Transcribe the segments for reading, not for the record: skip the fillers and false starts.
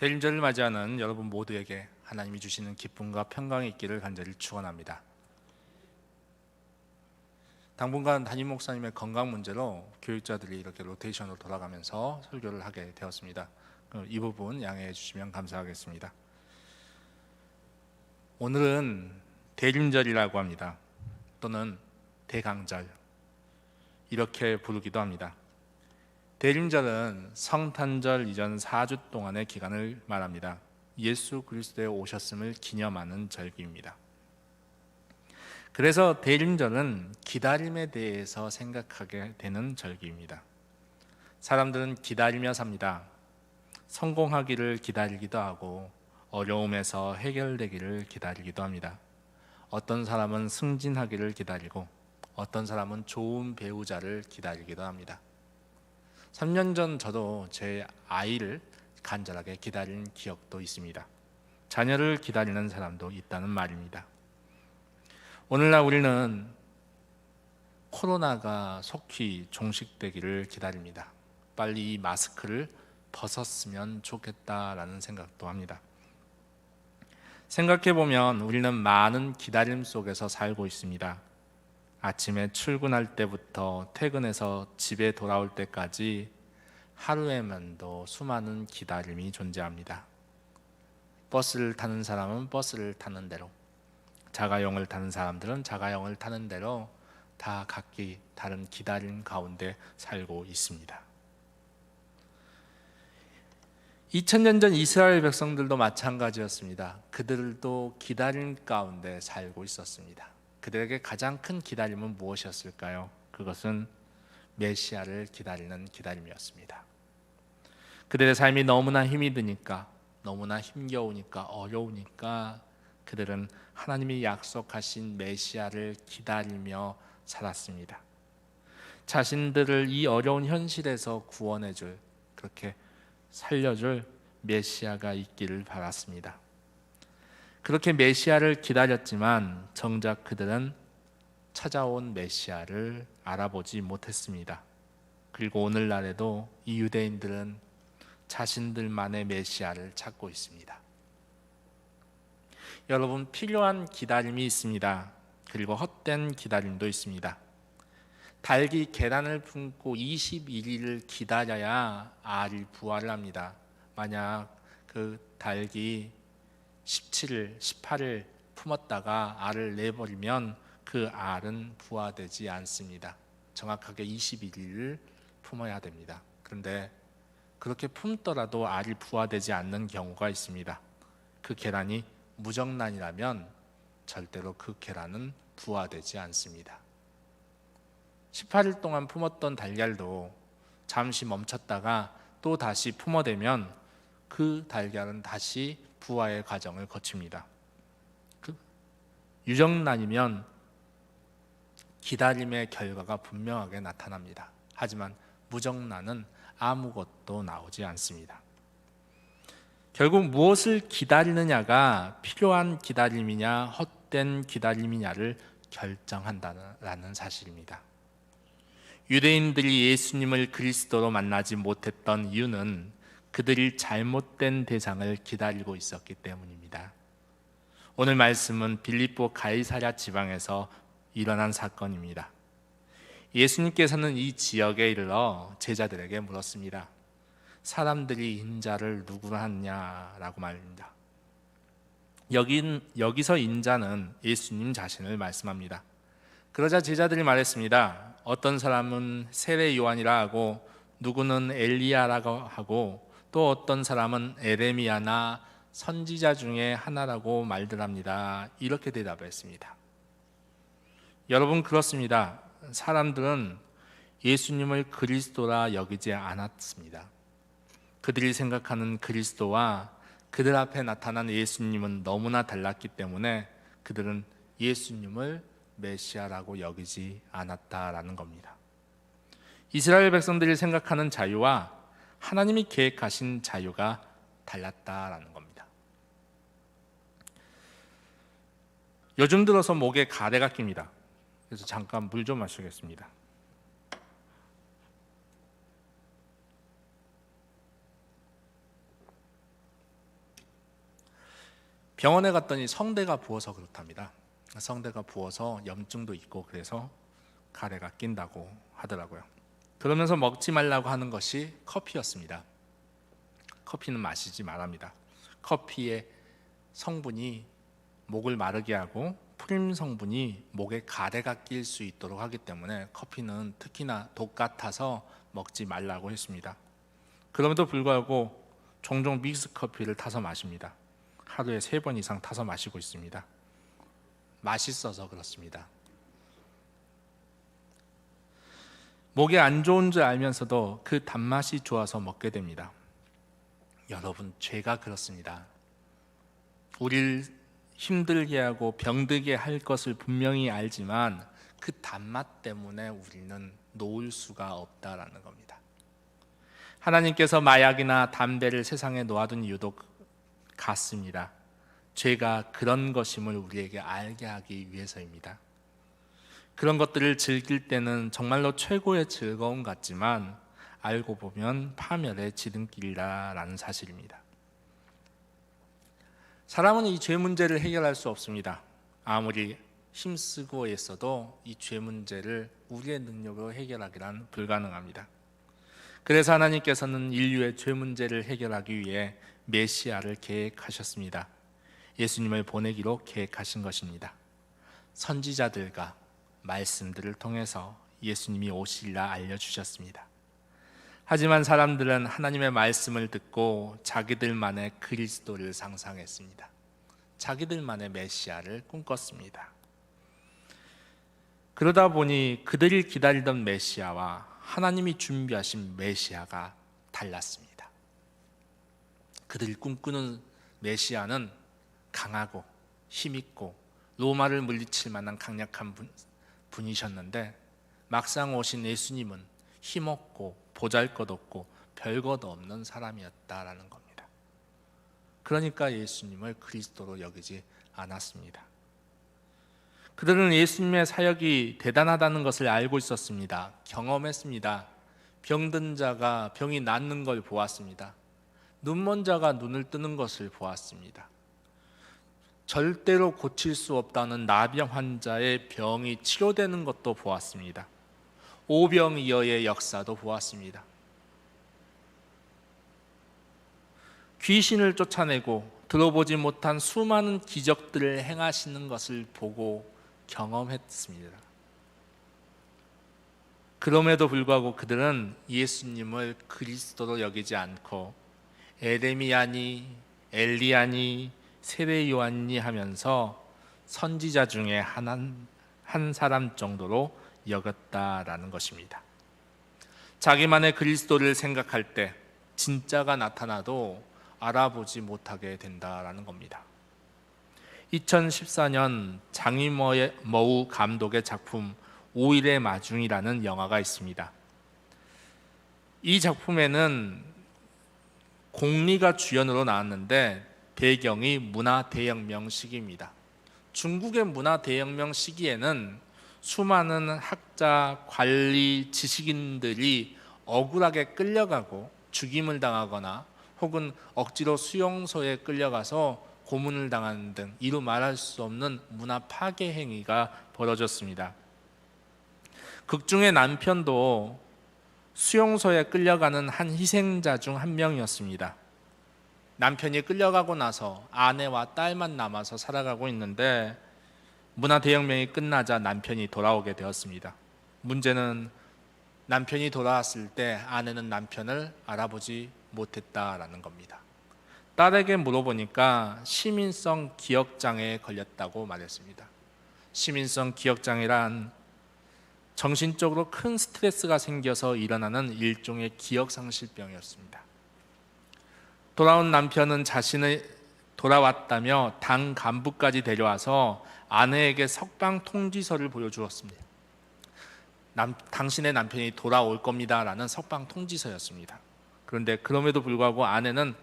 대림절을 맞이하는 여러분 모두에게 하나님이 주시는 기쁨과 평강이 있기를 간절히 축원합니다. 당분간 담임 목사님의 건강 문제로 교육자들이 이렇게 로테이션으로 돌아가면서 설교를 하게 되었습니다. 이 부분 양해해 주시면 감사하겠습니다. 오늘은 대림절이라고 합니다. 또는 대강절 이렇게 부르기도 합니다. 대림절은 성탄절 이전 4주 동안의 기간을 말합니다. 예수 그리스도의 오셨음을 기념하는 절기입니다. 그래서 대림절은 기다림에 대해서 생각하게 되는 절기입니다. 사람들은 기다리며 삽니다. 성공하기를 기다리기도 하고 어려움에서 해결되기를 기다리기도 합니다. 어떤 사람은 승진하기를 기다리고 어떤 사람은 좋은 배우자를 기다리기도 합니다. 3년 전 저도 제 아이를 간절하게 기다린 기억도 있습니다. 자녀를 기다리는 사람도 있다는 말입니다. 오늘날 우리는 코로나가 속히 종식되기를 기다립니다. 빨리 이 마스크를 벗었으면 좋겠다라는 생각도 합니다. 생각해보면 우리는 많은 기다림 속에서 살고 있습니다. 아침에 출근할 때부터 퇴근해서 집에 돌아올 때까지 하루에만도 수많은 기다림이 존재합니다. 버스를 타는 사람은 버스를 타는 대로, 자가용을 타는 사람들은 자가용을 타는 대로 다 각기 다른 기다림 가운데 살고 있습니다. 2000년 전 이스라엘 백성들도 마찬가지였습니다. 그들도 기다림 가운데 살고 있었습니다. 그들에게 가장 큰 기다림은 무엇이었을까요? 그것은 메시아를 기다리는 기다림이었습니다. 그들의 삶이 너무나 힘이 드니까, 너무나 힘겨우니까, 어려우니까 그들은 하나님이 약속하신 메시아를 기다리며 살았습니다. 자신들을 이 어려운 현실에서 구원해줄, 그렇게 살려줄 메시아가 있기를 바랐습니다. 그렇게 메시아를 기다렸지만 정작 그들은 찾아온 메시아를 알아보지 못했습니다. 그리고 오늘날에도 이 유대인들은 자신들만의 메시아를 찾고 있습니다. 여러분, 필요한 기다림이 있습니다. 그리고 헛된 기다림도 있습니다. 닭이 계란을 품고 21일을 기다려야 알이 부화를 합니다. 만약 그 닭이 17일, 18일 품었다가 알을 내버리면 그 알은 부화되지 않습니다. 정확하게 21일을 품어야 됩니다. 그런데 그렇게 품더라도 알이 부화되지 않는 경우가 있습니다. 그 계란이 무정란이라면 절대로 그 계란은 부화되지 않습니다. 18일 동안 품었던 달걀도 잠시 멈췄다가 또 다시 품어대면 그 달걀은 다시 부화의 과정을 거칩니다. 유정란이면 기다림의 결과가 분명하게 나타납니다. 하지만 무정란은 아무것도 나오지 않습니다. 결국 무엇을 기다리느냐가 필요한 기다림이냐 헛된 기다림이냐를 결정한다는 사실입니다. 유대인들이 예수님을 그리스도로 만나지 못했던 이유는 그들이 잘못된 대상을 기다리고 있었기 때문입니다. 오늘 말씀은 빌립보 가이사랴 지방에서 일어난 사건입니다. 예수님께서는 이 지역에 이르러 제자들에게 물었습니다. 사람들이 인자를 누구로 하느냐라고 말입니다. 여기서 인자는 예수님 자신을 말씀합니다. 그러자 제자들이 말했습니다. 어떤 사람은 세례 요한이라 하고 누구는 엘리야라고 하고 또 어떤 사람은 에레미야나 선지자 중에 하나라고 말들 합니다. 이렇게 대답했습니다. 여러분, 그렇습니다. 사람들은 예수님을 그리스도라 여기지 않았습니다. 그들이 생각하는 그리스도와 그들 앞에 나타난 예수님은 너무나 달랐기 때문에 그들은 예수님을 메시아라고 여기지 않았다라는 겁니다. 이스라엘 백성들이 생각하는 자유와 하나님이 계획하신 자유가 달랐다라는 겁니다. 요즘 들어서 목에 가래가 낍니다. 그래서 잠깐 물 좀 마시겠습니다. 병원에 갔더니 성대가 부어서 그렇답니다. 성대가 부어서 염증도 있고 그래서 가래가 낀다고 하더라고요. 그러면서 먹지 말라고 하는 것이 커피였습니다. 커피는 마시지 말랍니다. 커피의 성분이 목을 마르게 하고 프림 성분이 목에 가래가 낄 수 있도록 하기 때문에 커피는 특히나 독 같아서 먹지 말라고 했습니다. 그럼에도 불구하고 종종 믹스 커피를 타서 마십니다. 하루에 3번 이상 타서 마시고 있습니다. 맛있어서 그렇습니다. 목에 안 좋은 줄 알면서도 그 단맛이 좋아서 먹게 됩니다. 여러분, 죄가 그렇습니다. 우리를 힘들게 하고 병들게 할 것을 분명히 알지만 그 단맛 때문에 우리는 놓을 수가 없다라는 겁니다. 하나님께서 마약이나 담배를 세상에 놓아둔 이유도 같습니다. 죄가 그런 것임을 우리에게 알게 하기 위해서입니다. 그런 것들을 즐길 때는 정말로 최고의 즐거움 같지만 알고 보면 파멸의 지름길이라는 사실입니다. 사람은 이 죄 문제를 해결할 수 없습니다. 아무리 힘쓰고 애써도 이 죄 문제를 우리의 능력으로 해결하기란 불가능합니다. 그래서 하나님께서는 인류의 죄 문제를 해결하기 위해 메시아를 계획하셨습니다. 예수님을 보내기로 계획하신 것입니다. 선지자들과 말씀들을 통해서 예수님이 오시리라 알려주셨습니다. 하지만 사람들은 하나님의 말씀을 듣고 자기들만의 그리스도를 상상했습니다. 자기들만의 메시아를 꿈꿨습니다. 그러다 보니 그들이 기다리던 메시아와 하나님이 준비하신 메시아가 달랐습니다. 그들이 꿈꾸는 메시아는 강하고 힘있고 로마를 물리칠 만한 강력한 분이셨는데 막상 오신 예수님은 힘없고 보잘것없고 별것 없는 사람이었다라는 겁니다. 그러니까 예수님을 그리스도로 여기지 않았습니다. 그들은 예수님의 사역이 대단하다는 것을 알고 있었습니다. 경험했습니다. 병든 자가 병이 낫는 걸 보았습니다. 눈먼 자가 눈을 뜨는 것을 보았습니다. 절대로 고칠 수 없다는 나병 환자의 병이 치료되는 것도 보았습니다. 오병이어의 역사도 보았습니다. 귀신을 쫓아내고 들어보지 못한 수많은 기적들을 행하시는 것을 보고 경험했습니다. 그럼에도 불구하고 그들은 예수님을 그리스도로 여기지 않고 에레미야니 엘리야니 세례 요한니 하면서 선지자 중에 한 사람 정도로 여겼다라는 것입니다. 자기만의 그리스도를 생각할 때 진짜가 나타나도 알아보지 못하게 된다라는 겁니다. 2014년 장이머우 감독의 작품 5일의 마중이라는 영화가 있습니다. 이 작품에는 공리가 주연으로 나왔는데 배경이 문화대혁명 시기입니다. 중국의 문화대혁명 시기에는 수많은 학자, 관리, 지식인들이 억울하게 끌려가고 죽임을 당하거나 혹은 억지로 수용소에 끌려가서 고문을 당하는 등 이루 말할 수 없는 문화 파괴 행위가 벌어졌습니다. 극중의 남편도 수용소에 끌려가는 한 희생자 중 한 명이었습니다. 남편이 끌려가고 나서 아내와 딸만 남아서 살아가고 있는데 문화대혁명이 끝나자 남편이 돌아오게 되었습니다. 문제는 남편이 돌아왔을 때 아내는 남편을 알아보지 못했다라는 겁니다. 딸에게 물어보니까 시민성 기억장애에 걸렸다고 말했습니다. 시민성 기억장애란 정신적으로 큰 스트레스가 생겨서 일어나는 일종의 기억상실병이었습니다. 돌아온 남편은 자신이 돌아왔다며 당 간부까지 데려와서 아내에게 석방 통지서를 보여주었습니다. 당신의 남편이 돌아올 겁니다 라는 석방 통지서였습니다. 그런데 그럼에도 불구하고 아내는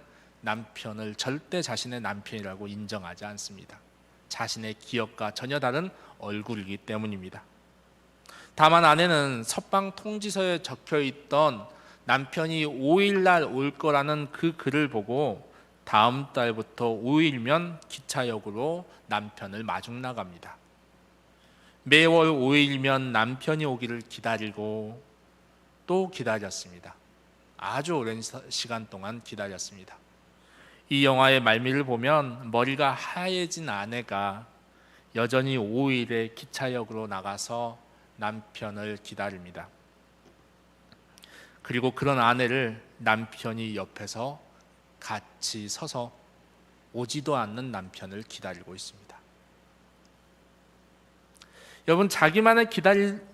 남편을 절대 자신의 남편이라고 인정하지 않습니다. 자신의 기억과 전혀 다른 얼굴이기 때문입니다. 다만 아내는 석방 통지서에 적혀있던 남편이 5일날 올 거라는 그 글을 보고 다음 달부터 5일면 기차역으로 남편을 마중 나갑니다. 매월 5일면 남편이 오기를 기다리고 또 기다렸습니다. 아주 오랜 시간 동안 기다렸습니다. 이 영화의 말미를 보면 머리가 하얘진 아내가 여전히 5일에 기차역으로 나가서 남편을 기다립니다. 그리고 그런 아내를 남편이 옆에서 같이 서서 오지도 않는 남편을 기다리고 있습니다. 여러분, 자기만의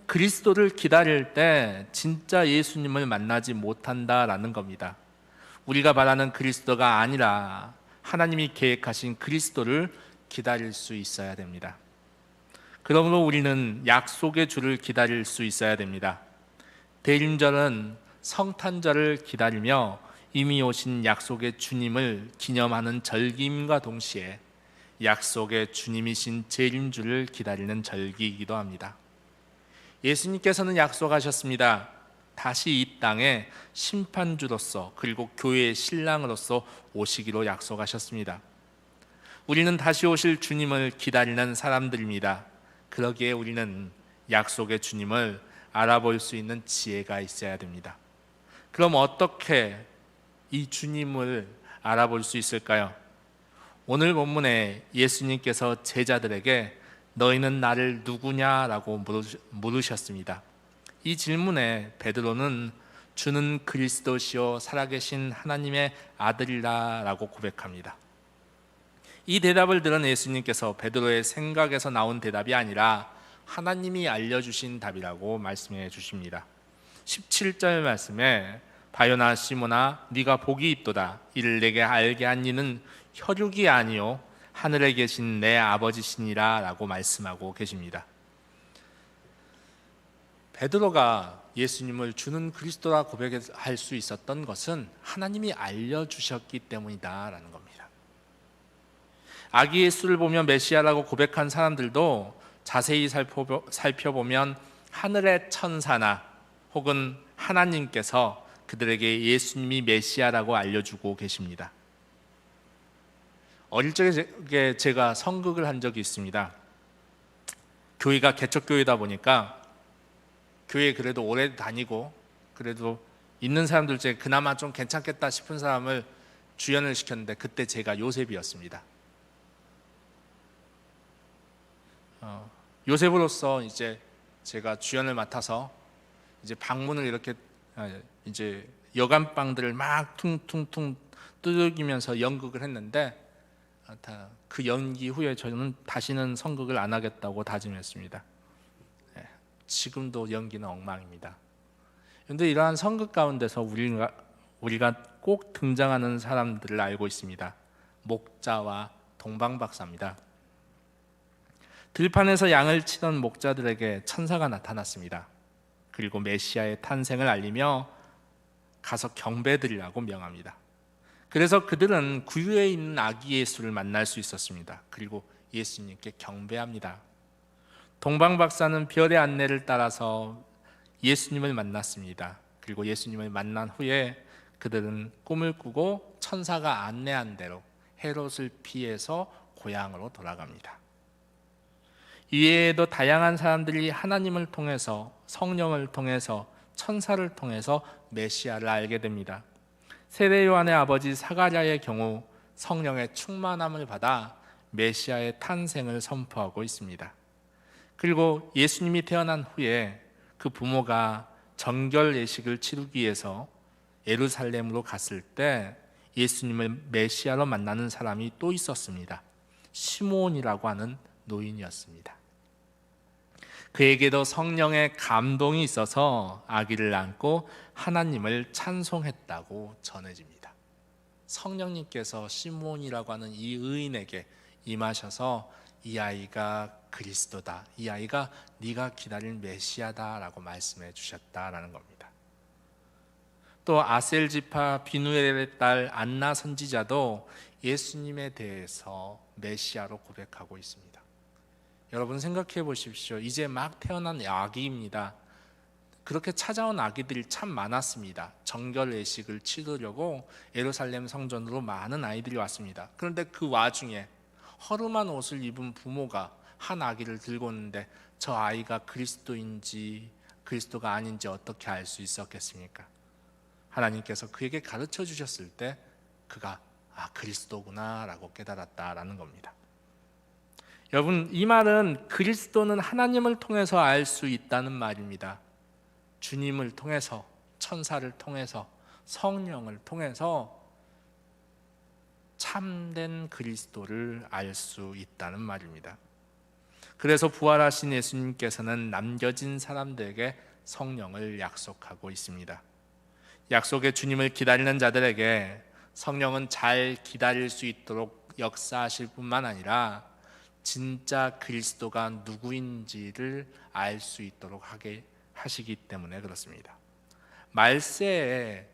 그리스도를 기다릴 때 진짜 예수님을 만나지 못한다라는 겁니다. 우리가 바라는 그리스도가 아니라 하나님이 계획하신 그리스도를 기다릴 수 있어야 됩니다. 그러므로 우리는 약속의 주를 기다릴 수 있어야 됩니다. 대림절은 성탄절을 기다리며 이미 오신 약속의 주님을 기념하는 절기임과 동시에 약속의 주님이신 재림주를 기다리는 절기이기도 합니다. 예수님께서는 약속하셨습니다. 다시 이 땅에 심판주로서 그리고 교회의 신랑으로서 오시기로 약속하셨습니다. 우리는 다시 오실 주님을 기다리는 사람들입니다. 그러기에 우리는 약속의 주님을 알아볼 수 있는 지혜가 있어야 됩니다. 그럼 어떻게 이 주님을 알아볼 수 있을까요? 오늘 본문에 예수님께서 제자들에게 너희는 나를 누구냐라고 물으셨습니다. 이 질문에 베드로는 주는 그리스도시요 살아계신 하나님의 아들이라고 고백합니다. 이 대답을 들은 예수님께서 베드로의 생각에서 나온 대답이 아니라 하나님이 알려주신 답이라고 말씀해 주십니다. 17절 말씀에 바요나 시몬아 네가 복이 있도다. 이를 내게 알게 한 이는 혈육이 아니요 하늘에 계신 내 아버지시니라 라고 말씀하고 계십니다. 베드로가 예수님을 주는 그리스도라 고백할 수 있었던 것은 하나님이 알려주셨기 때문이다 라는 겁니다. 아기 예수를 보며 메시아라고 고백한 사람들도 자세히 살펴보면 하늘의 천사나 혹은 하나님께서 그들에게 예수님이 메시아라고 알려주고 계십니다. 어릴 적에 제가 성극을 한 적이 있습니다. 교회가 개척교회다 보니까 교회 그래도 오래 다니고 그래도 있는 사람들 중에 그나마 좀 괜찮겠다 싶은 사람을 주연을 시켰는데 그때 제가 요셉이었습니다. 요셉으로서 이제 제가 주연을 맡아서 이제 방문을 이렇게 이제 여간방들을 막 퉁퉁퉁 두들기면서 연극을 했는데 그 연기 후에 저는 다시는 성극을 안 하겠다고 다짐했습니다. 지금도 연기는 엉망입니다. 그런데 이러한 성극 가운데서 우리가 꼭 등장하는 사람들을 알고 있습니다. 목자와 동방박사입니다. 들판에서 양을 치던 목자들에게 천사가 나타났습니다. 그리고 메시아의 탄생을 알리며 가서 경배드리라고 명합니다. 그래서 그들은 구유에 있는 아기 예수를 만날 수 있었습니다. 그리고 예수님께 경배합니다. 동방박사는 별의 안내를 따라서 예수님을 만났습니다. 그리고 예수님을 만난 후에 그들은 꿈을 꾸고 천사가 안내한 대로 헤롯을 피해서 고향으로 돌아갑니다. 이외에도 다양한 사람들이 하나님을 통해서, 성령을 통해서, 천사를 통해서 메시아를 알게 됩니다. 세례 요한의 아버지 사가랴의 경우 성령의 충만함을 받아 메시아의 탄생을 선포하고 있습니다. 그리고 예수님이 태어난 후에 그 부모가 정결 예식을 치르기 위해서 예루살렘으로 갔을 때 예수님을 메시아로 만나는 사람이 또 있었습니다. 시몬이라고 하는 노인이었습니다. 그에게도 성령의 감동이 있어서 아기를 안고 하나님을 찬송했다고 전해집니다. 성령님께서 시몬이라고 하는 이 의인에게 임하셔서 이 아이가 그리스도다, 이 아이가 네가 기다린 메시아다라고 말씀해 주셨다라는 겁니다. 또 아셀지파 비누엘의 딸 안나 선지자도 예수님에 대해서 메시아로 고백하고 있습니다. 여러분 생각해 보십시오. 이제 막 태어난 아기입니다. 그렇게 찾아온 아기들이 참 많았습니다. 정결 예식을 치르려고 예루살렘 성전으로 많은 아이들이 왔습니다. 그런데 그 와중에 허름한 옷을 입은 부모가 한 아기를 들고 오는데 저 아이가 그리스도인지 그리스도가 아닌지 어떻게 알 수 있었겠습니까? 하나님께서 그에게 가르쳐 주셨을 때 그가 그리스도구나 라고 깨달았다라는 겁니다. 여러분, 이 말은 그리스도는 하나님을 통해서 알 수 있다는 말입니다. 주님을 통해서, 천사를 통해서, 성령을 통해서 참된 그리스도를 알 수 있다는 말입니다. 그래서 부활하신 예수님께서는 남겨진 사람들에게 성령을 약속하고 있습니다. 약속의 주님을 기다리는 자들에게 성령은 잘 기다릴 수 있도록 역사하실 뿐만 아니라 진짜 그리스도가 누구인지를 알 수 있도록 하게 하시기 때문에 그렇습니다. 말세에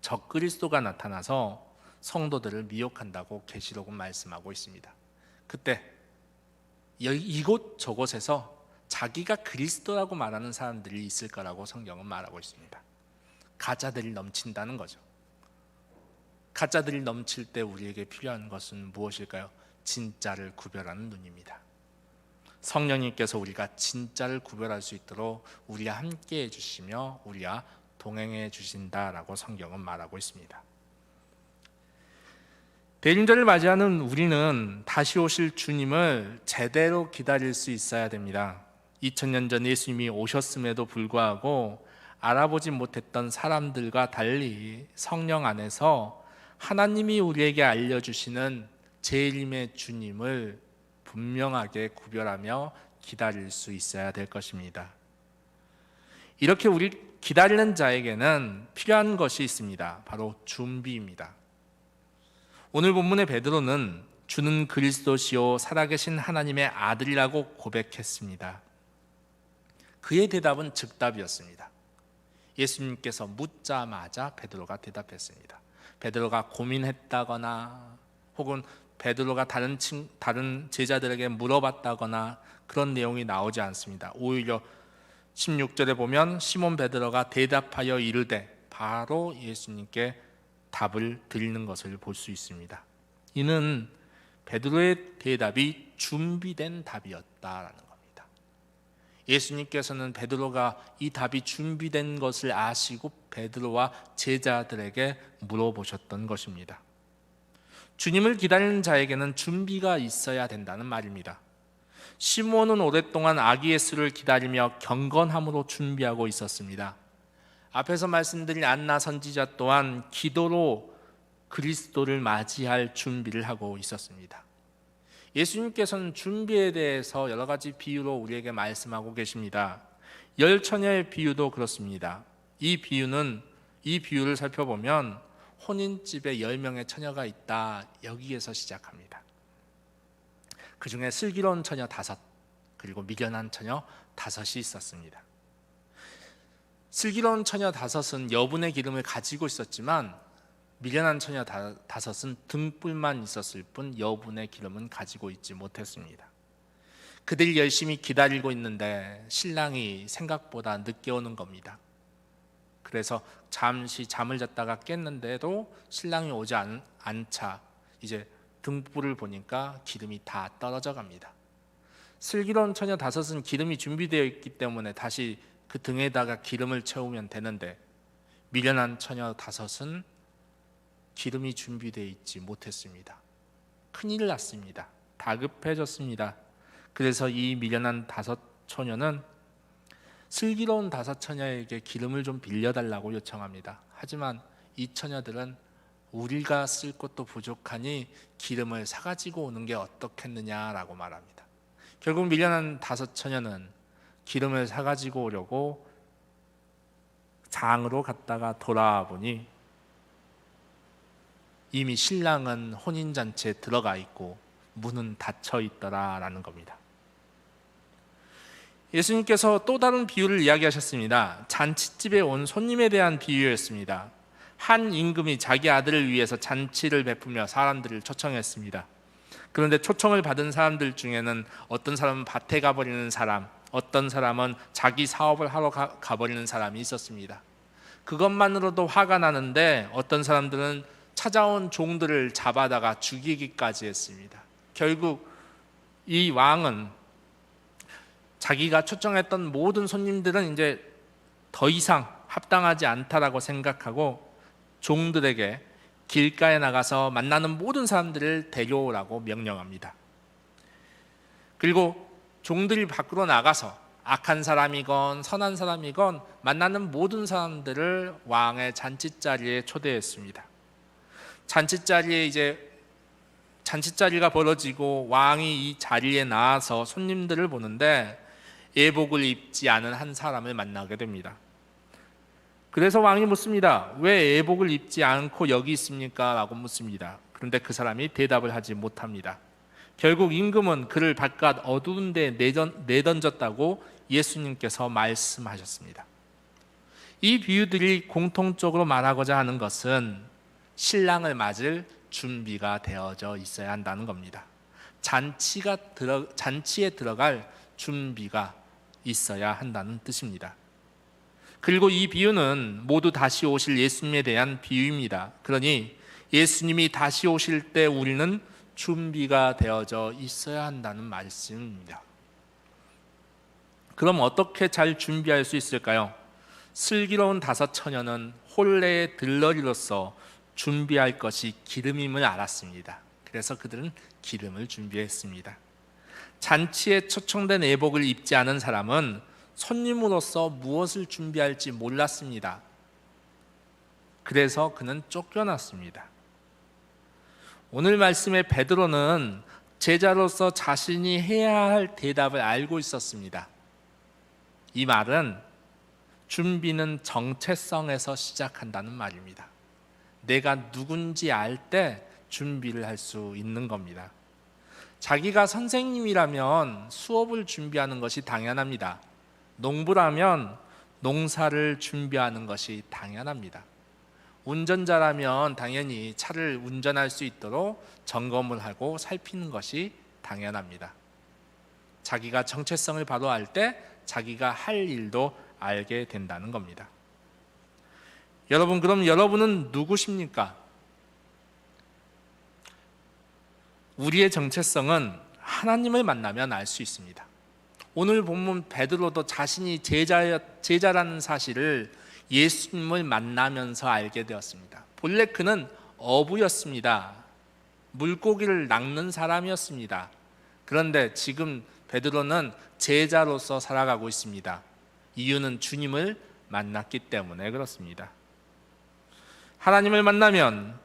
적그리스도가 나타나서 성도들을 미혹한다고 계시록은 말씀하고 있습니다. 그때 이곳 저곳에서 자기가 그리스도라고 말하는 사람들이 있을 거라고 성경은 말하고 있습니다. 가짜들이 넘친다는 거죠. 가짜들이 넘칠 때 우리에게 필요한 것은 무엇일까요? 진짜를 구별하는 눈입니다. 성령님께서 우리가 진짜를 구별할 수 있도록 우리와 함께 해주시며 우리와 동행해 주신다라고 성경은 말하고 있습니다. 대림절을 맞이하는 우리는 다시 오실 주님을 제대로 기다릴 수 있어야 됩니다. 2000년 전 예수님이 오셨음에도 불구하고 알아보지 못했던 사람들과 달리 성령 안에서 하나님이 우리에게 알려주시는 재림의 주님을 분명하게 구별하며 기다릴 수 있어야 될 것입니다. 이렇게 우리 기다리는 자에게는 필요한 것이 있습니다. 바로 준비입니다. 오늘 본문의 베드로는 주는 그리스도시요 살아계신 하나님의 아들이라고 고백했습니다. 그의 대답은 즉답이었습니다. 예수님께서 묻자마자 베드로가 대답했습니다. 베드로가 고민했다거나 혹은 베드로가 다른 제자들에게 물어봤다거나 그런 내용이 나오지 않습니다. 오히려 16절에 보면 시몬 베드로가 대답하여 이르되 바로 예수님께 답을 드리는 것을 볼 수 있습니다. 이는 베드로의 대답이 준비된 답이었다라는 겁니다. 예수님께서는 베드로가 이 답이 준비된 것을 아시고 베드로와 제자들에게 물어보셨던 것입니다. 주님을 기다리는 자에게는 준비가 있어야 된다는 말입니다. 시몬은 오랫동안 아기 예수를 기다리며 경건함으로 준비하고 있었습니다. 앞에서 말씀드린 안나 선지자 또한 기도로 그리스도를 맞이할 준비를 하고 있었습니다. 예수님께서는 준비에 대해서 여러 가지 비유로 우리에게 말씀하고 계십니다. 열 처녀의 비유도 그렇습니다. 이 비유를 살펴보면 혼인집에 10명의 처녀가 있다, 여기에서 시작합니다. 그 중에 슬기로운 처녀 5, 그리고 미련한 처녀 5이 있었습니다. 슬기로운 처녀 5은 여분의 기름을 가지고 있었지만 미련한 처녀 5은 등불만 있었을 뿐 여분의 기름은 가지고 있지 못했습니다. 그들이 열심히 기다리고 있는데 신랑이 생각보다 늦게 오는 겁니다. 그래서 잠시 잠을 잤다가 깼는데도 신랑이 오지 않자 이제 등불을 보니까 기름이 다 떨어져 갑니다. 슬기로운 처녀 5은 기름이 준비되어 있기 때문에 다시 그 등에다가 기름을 채우면 되는데 미련한 처녀 5은 기름이 준비되어 있지 못했습니다. 큰일 났습니다. 다급해졌습니다. 그래서 이 미련한 5 처녀는 슬기로운 5 처녀에게 기름을 좀 빌려달라고 요청합니다. 하지만 이 처녀들은 우리가 쓸 것도 부족하니 기름을 사가지고 오는 게 어떻겠느냐라고 말합니다. 결국 미련한 5 처녀는 기름을 사가지고 오려고 장으로 갔다가 돌아와 보니 이미 신랑은 혼인잔치에 들어가 있고 문은 닫혀 있더라라는 겁니다. 예수님께서 또 다른 비유를 이야기하셨습니다. 잔치집에 온 손님에 대한 비유였습니다. 한 임금이 자기 아들을 위해서 잔치를 베푸며 사람들을 초청했습니다. 그런데 초청을 받은 사람들 중에는 어떤 사람은 밭에 가버리는 사람, 어떤 사람은 자기 사업을 하러 가버리는 사람이 있었습니다. 그것만으로도 화가 나는데 어떤 사람들은 찾아온 종들을 잡아다가 죽이기까지 했습니다. 결국 이 왕은 자기가 초청했던 모든 손님들은 이제 더 이상 합당하지 않다라고 생각하고 종들에게 길가에 나가서 만나는 모든 사람들을 데려오라고 명령합니다. 그리고 종들이 밖으로 나가서 악한 사람이건 선한 사람이건 만나는 모든 사람들을 왕의 잔치자리에 초대했습니다. 잔치자리가 벌어지고 왕이 이 자리에 나와서 손님들을 보는데 예복을 입지 않은 한 사람을 만나게 됩니다. 그래서 왕이 묻습니다. 왜 예복을 입지 않고 여기 있습니까? 라고 묻습니다. 그런데 그 사람이 대답을 하지 못합니다. 결국 임금은 그를 바깥 어두운 데 내던졌다고 예수님께서 말씀하셨습니다. 이 비유들이 공통적으로 말하고자 하는 것은 신랑을 맞을 준비가 되어져 있어야 한다는 겁니다. 잔치에 들어갈 준비가 있어야 한다는 뜻입니다. 그리고 이 비유는 모두 다시 오실 예수님에 대한 비유입니다. 그러니 예수님이 다시 오실 때 우리는 준비가 되어져 있어야 한다는 말씀입니다. 그럼 어떻게 잘 준비할 수 있을까요? 슬기로운 다섯 처녀는 혼례의 들러리로서 준비할 것이 기름임을 알았습니다. 그래서 그들은 기름을 준비했습니다. 잔치에 초청된 예복을 입지 않은 사람은 손님으로서 무엇을 준비할지 몰랐습니다. 그래서 그는 쫓겨났습니다. 오늘 말씀의 베드로는 제자로서 자신이 해야 할 대답을 알고 있었습니다. 이 말은 준비는 정체성에서 시작한다는 말입니다. 내가 누군지 알 때 준비를 할 수 있는 겁니다. 자기가 선생님이라면 수업을 준비하는 것이 당연합니다. 농부라면 농사를 준비하는 것이 당연합니다. 운전자라면 당연히 차를 운전할 수 있도록 점검을 하고 살피는 것이 당연합니다. 자기가 정체성을 바로 알 때 자기가 할 일도 알게 된다는 겁니다. 여러분, 그럼 여러분은 누구십니까? 우리의 정체성은 하나님을 만나면 알 수 있습니다. 오늘 본문 베드로도 자신이 제자라는 사실을 예수님을 만나면서 알게 되었습니다. 본래 그는 어부였습니다. 물고기를 낚는 사람이었습니다. 그런데 지금 베드로는 제자로서 살아가고 있습니다. 이유는 주님을 만났기 때문에 그렇습니다. 하나님을 만나면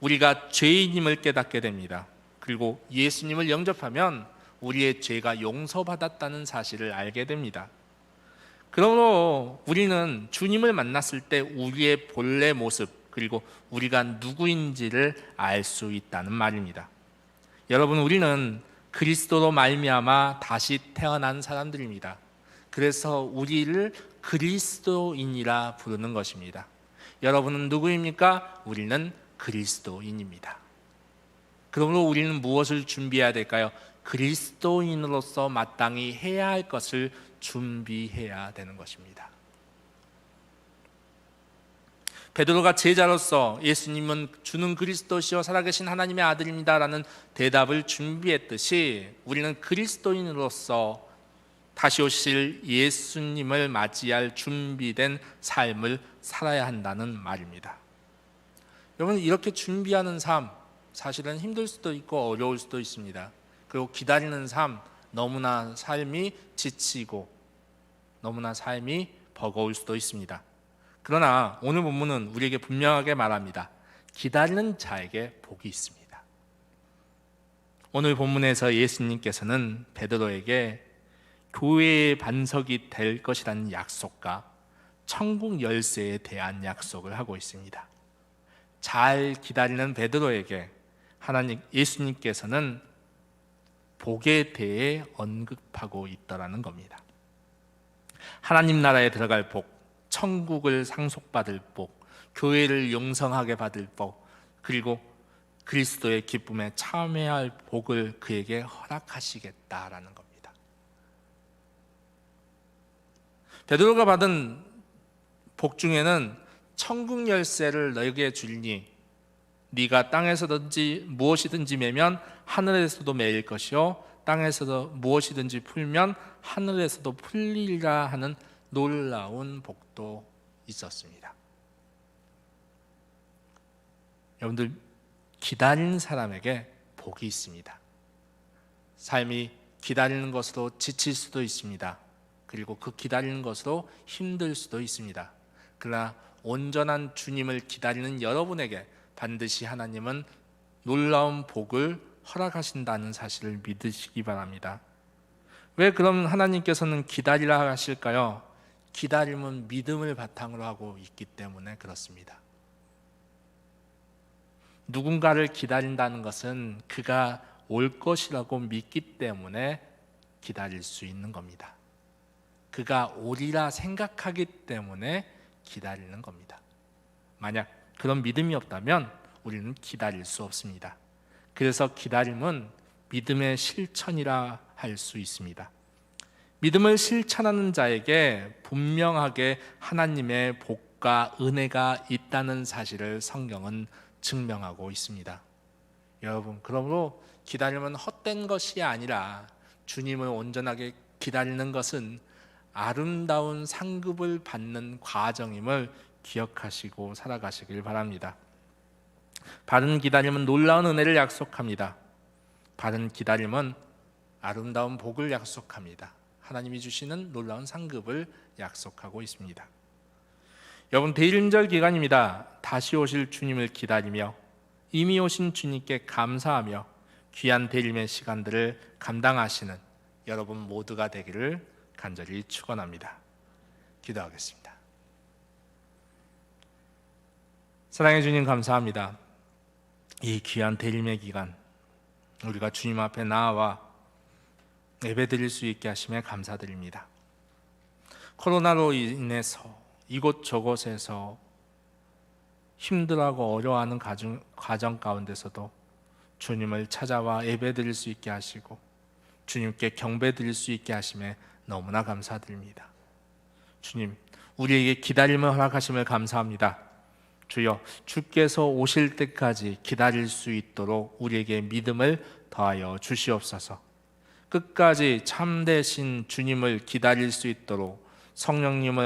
우리가 죄인임을 깨닫게 됩니다. 그리고 예수님을 영접하면 우리의 죄가 용서받았다는 사실을 알게 됩니다. 그러므로 우리는 주님을 만났을 때 우리의 본래 모습, 그리고 우리가 누구인지를 알 수 있다는 말입니다. 여러분, 우리는 그리스도로 말미암아 다시 태어난 사람들입니다. 그래서 우리를 그리스도인이라 부르는 것입니다. 여러분은 누구입니까? 우리는 그리스도인입니다. 그러므로 우리는 무엇을 준비해야 될까요? 그리스도인으로서 마땅히 해야 할 것을 준비해야 되는 것입니다. 베드로가 제자로서 예수님은 주는 그리스도시요 살아계신 하나님의 아들입니다 라는 대답을 준비했듯이 우리는 그리스도인으로서 다시 오실 예수님을 맞이할 준비된 삶을 살아야 한다는 말입니다. 여러분, 이렇게 준비하는 삶 사실은 힘들 수도 있고 어려울 수도 있습니다. 그리고 기다리는 삶, 너무나 삶이 지치고 너무나 삶이 버거울 수도 있습니다. 그러나 오늘 본문은 우리에게 분명하게 말합니다. 기다리는 자에게 복이 있습니다. 오늘 본문에서 예수님께서는 베드로에게 교회의 반석이 될 것이라는 약속과 천국 열쇠에 대한 약속을 하고 있습니다. 잘 기다리는 베드로에게 예수님께서는 복에 대해 언급하고 있더라는 겁니다. 하나님 나라에 들어갈 복, 천국을 상속받을 복, 교회를 용성하게 받을 복, 그리고 그리스도의 기쁨에 참여할 복을 그에게 허락하시겠다라는 겁니다. 베드로가 받은 복 중에는 천국 열쇠를 너에게 주리니 네가 땅에서든지 무엇이든지 매면 하늘에서도 매일 것이요 땅에서도 무엇이든지 풀면 하늘에서도 풀리리라 하는 놀라운 복도 있었습니다. 여러분들, 기다리는 사람에게 복이 있습니다. 삶이 기다리는 것으로 지칠 수도 있습니다. 그리고 그 기다리는 것으로 힘들 수도 있습니다. 그러나 온전한 주님을 기다리는 여러분에게 반드시 하나님은 놀라운 복을 허락하신다는 사실을 믿으시기 바랍니다. 왜 그럼 하나님께서는 기다리라 하실까요? 기다림은 믿음을 바탕으로 하고 있기 때문에 그렇습니다. 누군가를 기다린다는 것은 그가 올 것이라고 믿기 때문에 기다릴 수 있는 겁니다. 그가 오리라 생각하기 때문에 기다리는 겁니다. 만약 그런 믿음이 없다면 우리는 기다릴 수 없습니다. 그래서 기다림은 믿음의 실천이라 할 수 있습니다. 믿음을 실천하는 자에게 분명하게 하나님의 복과 은혜가 있다는 사실을 성경은 증명하고 있습니다. 여러분, 그러므로 기다림은 헛된 것이 아니라 주님을 온전하게 기다리는 것은 아름다운 상급을 받는 과정임을 기억하시고 살아가시길 바랍니다. 바른 기다림은 놀라운 은혜를 약속합니다. 바른 기다림은 아름다운 복을 약속합니다. 하나님이 주시는 놀라운 상급을 약속하고 있습니다. 여러분, 대림절 기간입니다. 다시 오실 주님을 기다리며 이미 오신 주님께 감사하며 귀한 대림의 시간들을 감당하시는 여러분 모두가 되기를 간절히 축원합니다. 기도하겠습니다. 사랑해 주님, 감사합니다. 이 귀한 대림의 기간 우리가 주님 앞에 나아와 예배드릴 수 있게 하심에 감사드립니다. 코로나로 인해서 이곳저곳에서 힘들어하고 어려워하는 가정 가운데서도 주님을 찾아와 예배드릴 수 있게 하시고 주님께 경배드릴 수 있게 하심에 너무나 감사드립니다. 주님, 우리에게 기다림을 허락하심을 감사합니다. 주여, 주께서 오실 때까지 기다릴 수 있도록 우리에게 믿음을 더하여 주시옵소서. 끝까지 참되신 주님을 기다릴 수 있도록 성령님을